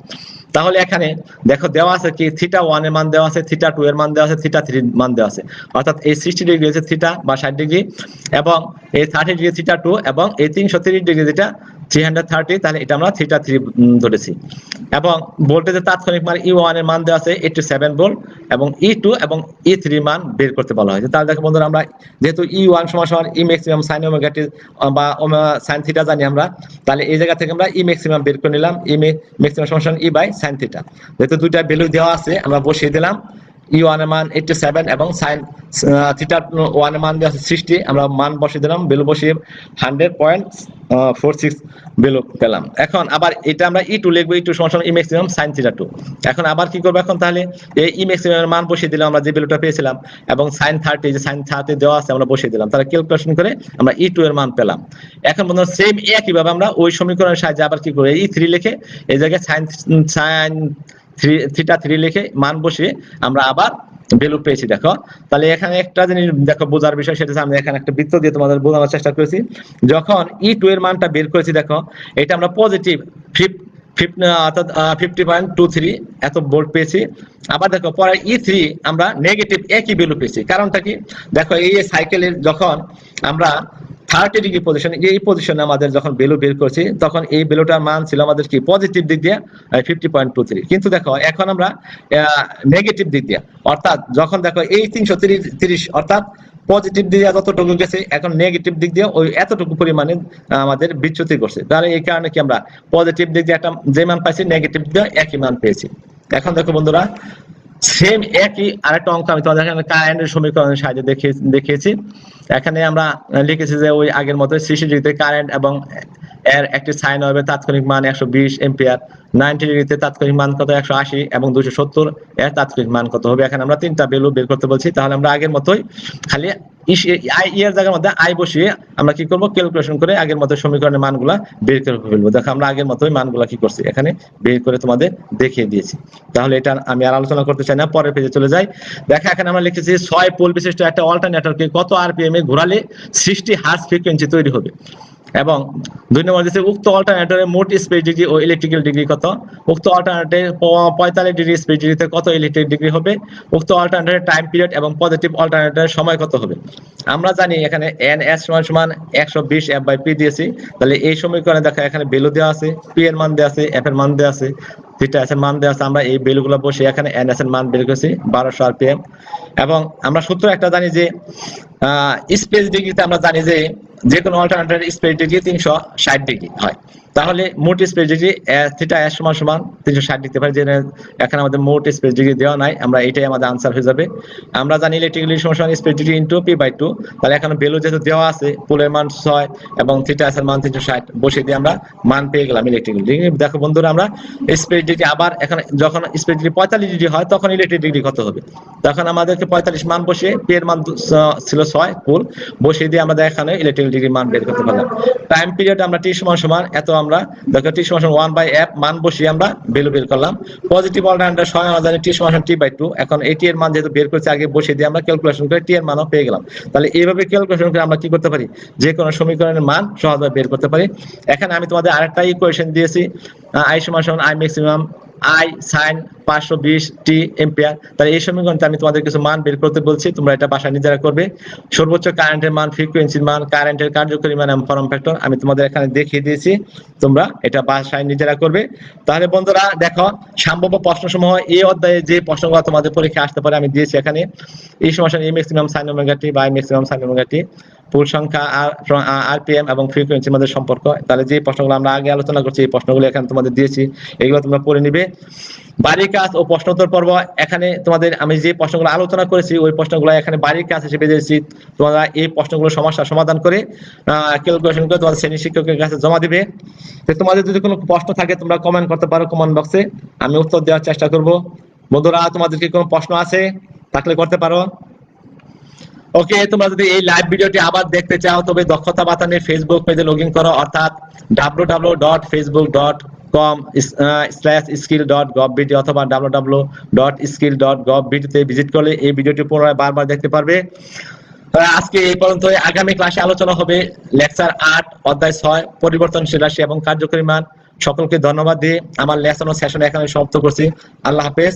তাহলে এখানে দেখো দেওয়া আছে কি থিটা 1 এর মান দেওয়া আছে, থিটা 2 এর মান দেওয়া আছে, থিটা 3 এর মান দেওয়া আছে, অর্থাৎ এই 60 ডিগ্রি হচ্ছে থিটা বা 60 ডিগ্রি, এবং এই 30 ডিগ্রি থিটা 2, এবং এই 330 ডিগ্রি যেটা 330, তাহলে এটা আমরা থিটা 3 ধরেছি। এবং ভোল্টেজের তাৎক্ষণিক মান E1 এর মান দেওয়া আছে 87 ভোল্ট, এবং E2 এবং E3 মান বের করতে বলা হয়েছে। তাহলে দেখো বন্ধুরা আমরা যেহেতু E1 সমান সমান E maximum sin omega t বা sin থিটা জানি আমরা, তাহলে এই জায়গা থেকে আমরা E ম্যাক্সিমাম বের করে নিলাম, E ম্যাক্সিমাম সমান সমান E বাই sin থিটা। যেহেতু দুইটা ভ্যালু দেওয়া আছে আমরা বসিয়ে দিলাম, E1 এর মান 87 এবং sin থিটা 1 এর মান দেওয়া আছে 60, আমরা মান বসিয়ে দিলাম, ভ্যালু বসিয়ে 100.46 ভ্যালু পেলাম। এখন আবার এটা আমরা E2 লিখব, E2 সমান সমান E ম্যাক্সিমাম sin থিটা 2। এখন আবার কি করব, এখন তাহলে এই E ম্যাক্সিমাম এর মান বসিয়ে দিলাম আমরা যে ভ্যালুটা পেয়েছিলাম, এবং sin 30 যে sin 30 দেওয়া আছে আমরা বসিয়ে দিলাম, তাহলে ক্যালকুলেশন করে আমরা E2 এর মান পেলাম। এখন বন্ধুরা সেম একই ভাবে আমরা ওই সমীকরণের সাহায্যে আবার কি করব, E3 লিখে এই জায়গায় sin থিটা 3 লিখে মান বসিয়ে আমরা আবার ভ্যালু পেয়েছি। দেখো তাহলে এখানে একটা জিনিস দেখো বোঝার বিষয়, সেটা আমি এখানে একটা বৃত্ত দিয়ে তোমাদের বোঝানোর চেষ্টা করেছি। যখন E2 এর মানটা বের করেছি, দেখো এটা আমরা পজিটিভ 50.23 এত ভোল্ট পেয়েছি। আবার দেখো পরে E3 আমরা নেগেটিভ একই ভ্যালু পেয়েছি। কারণটা কি, দেখো এই সাইকেলের যখন আমরা 30 ডিগ্রি পজিশন, এই পজিশনে আমাদের যখন ভ্যালু বের করছি তখন এই ভ্যালুটার মান ছিল আমাদের কি পজিটিভ দিক দিয়ে 50.23, কিন্তু দেখো এখন আমরা নেগেটিভ দিক দিয়ে, অর্থাৎ যখন দেখো এই 330 অর্থাৎ পজিটিভ দিকে যতটুকু গেছে, এখন নেগেটিভ দিক দিয়ে ওই এতটুকু পরিমাণে আমাদের বিচ্যুতি করছে। তাহলে এই কারণে কি আমরা পজিটিভ দিক দিয়ে একটা যে মান পাইছি, নেগেটিভ দিয়ে একই মান পেয়েছি। এখন দেখো বন্ধুরা সেম একই আরেকটা অঙ্ক আমি তোমাদের এখানে কারেন্টের সমীকরণের সাহায্যে দেখিয়েছি। এখানে আমরা লিখেছি যে ওই আগের মতো 60 ডিগ্রিতে কারেন্ট এবং এর একটি সাইন হবে তাৎক্ষণিক মান 120 এম্পিয়ার, 90 ডিগ্রিতে তাৎক্ষণিক মান কত 180, এবং 270 এর তাৎক্ষণিক মান কত হবে। এখানে আমরা তিনটা ভ্যালু বের করতে বলছি। তাহলে আমরা আগের মতোই খালি এর জায়গার মধ্যে আই বসিয়ে আমরা কি করব, ক্যালকুলেশন করে আগের মতো সমীকরণের মানগুলা বের করে ফেলবো। দেখো আমরা আগের মতোই মানগুলা কি করছি এখানে বের করে তোমাদের দেখিয়ে দিয়েছি। তাহলে এটা আমি আর আলোচনা করতে চাই না, পরের পেজে চলে যাই। দেখো এখানে আমরা লিখেছি 6 পোল বিশিষ্ট একটা অল্টারনেটরকে কত আরপিএম এ ঘোরালে 60 হার্জ ফ্রিকোয়েন্সি তৈরি হবে, এবং 2 নম্বর দিচ্ছে উক্ত অল্টারনেটরের মোট স্পেস ডিগ্রি ও ইলেকট্রিক্যাল ডিগ্রি কত। উক্ত অল্টারনেটরের 45 ডিগ্রি স্পেস ডিগ্রিতে কত ইলেকট্রিক ডিগ্রি হবে। উক্ত অল্টারনেটরের টাইম পিরিয়ড এবং পজিটিভ অল্টারনেটরের সময় কত হবে। আমরা জানি এখানে NS সমান সমান 120 F/P দিয়েছি। তাহলে এই সমীকরণে দেখো এখানে ভ্যালু দেওয়া আছে, P এর মান দেওয়া আছে, F এর মান দেওয়া আছে, থিটা S এর মান দেওয়া আছে। আমরা এই ভ্যালুগুলো বসে এখানে NS এর মান বের করেছি 1200 RPM। এবং আমরা সূত্র একটা জানি যে স্পেস ডিগ্রিতে আমরা জানি যে কোনো অল্টারনেটরের স্পেস ডিগ্রি 360 ডিগ্রি হয়। তাহলে মোট স্পেস ডিগ্রি থিটা S সমান সমান 360 দিতে পারি, যে এখানে আমাদের মোট স্পেস ডিগ্রি দেওয়া নাই, আমরা এটাই আমাদের আনসার হয়ে যাবে। আমরা জানি ইলেকট্রিক্যাল সমান সমান স্পেস ডিগ্রি ইনটু P/2। তাহলে এখানে ভ্যালু যেহেতু দেওয়া আছে, পোলের মান 6 এবং থিটা S এর মান 360 বসিয়ে দিয়ে আমরা মান পেয়ে গেলাম ইলেকট্রিক্যাল ডিগ্রি। দেখো বন্ধুরা আমরা স্পেস ডিগ্রি আবার এখানে যখন স্পেস ডিগ্রি 45 ডিগ্রি হয় তখন ইলেকট্রিক ডিগ্রি কত হবে। তখন আমাদেরকে 45 মান বসিয়ে P এর মান ছিল 6 পোল বসিয়ে দিয়ে আমাদের এখানে ইলেকট্রিক্যাল অ্যাঙ্গেল ডিগ্রি মান বের করতে পারলাম। টাইম পিরিয়ড আমরা টি সমান এত, আমরা দেখো টি সমান 1/f মান বসিয়ে আমরা ভ্যালু বের করলাম। পজিটিভ অল্টারনেটর সময় আমরা জানি টি সমান t/2, এখন এটি এর মান যেহেতু বের করছি আগে বসিয়ে দিয়ে আমরা ক্যালকুলেশন করে টি এর মানও পেয়ে গেলাম। তাহলে এইভাবে ক্যালকুলেশন করে আমরা কি করতে পারি, যে কোনো সমীকরণের মান সহজভাবে বের করতে পারি। এখানে আমি তোমাদের আরেকটা ইকুয়েশন দিয়েছি, i সমান i maximum I sin 520 t ampere. তাহলে এই সমীকরণে আমি তোমাদের কিছু মান বের করতে বলছি, তোমরা এটা বাসায় নিজেরা করবে। সর্বোচ্চ কারেন্টের মান, ফ্রিকোয়েন্সির মান, কারেন্টের কার্যকরী মান এবং ফর্ম ফ্যাক্টর আমি তোমাদের এখানে দেখিয়ে দিয়েছি, তোমরা এটা বাসায় নিজেরা করবে। তাহলে বন্ধুরা দেখো, সম্ভাব্য প্রশ্নসমূহ এই অধ্যায়ে যে প্রশ্নগুলো তোমাদের পরীক্ষায় আসতে পারে আমি দিয়েছি এখানে। এই সমান a maximum sin omega t বা i maximum sin omega t, পুল সংখ্যা rpm এবং ফ্রিকোয়েন্সির মধ্যে সম্পর্ক। তাহলে যে প্রশ্নগুলো আমরা আগে আলোচনা করছি এই প্রশ্নগুলো এখানে তোমাদের দিয়েছি, এগুলো তোমরা পড়ে নিবে। বাড়ির কাজ ও প্রশ্নোত্তর পর্ব, এখানে তোমাদের আমি যে প্রশ্নগুলো আলোচনা করেছি ওই প্রশ্নগুলো এখানে বাড়ির কাজ হিসেবে দিয়েছি। তোমরা এই প্রশ্নগুলো সমস্যা সমাধান করে ক্যালকুলেশন করে তোমাদের শ্রেণী শিক্ষকের কাছে জমা দিবে। তো তোমাদের যদি কোনো প্রশ্ন থাকে তোমরা কমেন্ট করতে পারো কমেন্ট বক্সে, আমি উত্তর দেওয়ার চেষ্টা করব। বন্ধুরা তোমাদের কি কোনো প্রশ্ন আছে থাকলে করতে পারো। ওকে, তোমরা যদি এই লাইভ ভিডিওটি আবার দেখতে চাও তবে দক্ষতা বাতানের ফেসবুক পেজে লগ ইন করো, অর্থাৎ www.facebook.com/skill.gov.bd অথবা www.skill.gov.bd তে ভিজিট করলে এই ভিডিওটি পুনরায় বারবার দেখতে পারবে। আজকে এই পর্যন্ত। আগামী ক্লাসে আলোচনা হবে লেকচার 8 অধ্যায় 6 পরিবর্তনশীল রাশি এবং কার্যকরী মান। সকলকে ধন্যবাদ দিয়ে আমার লেসন ও সেশন এখানে সমাপ্ত করছি। আল্লাহ হাফেজ।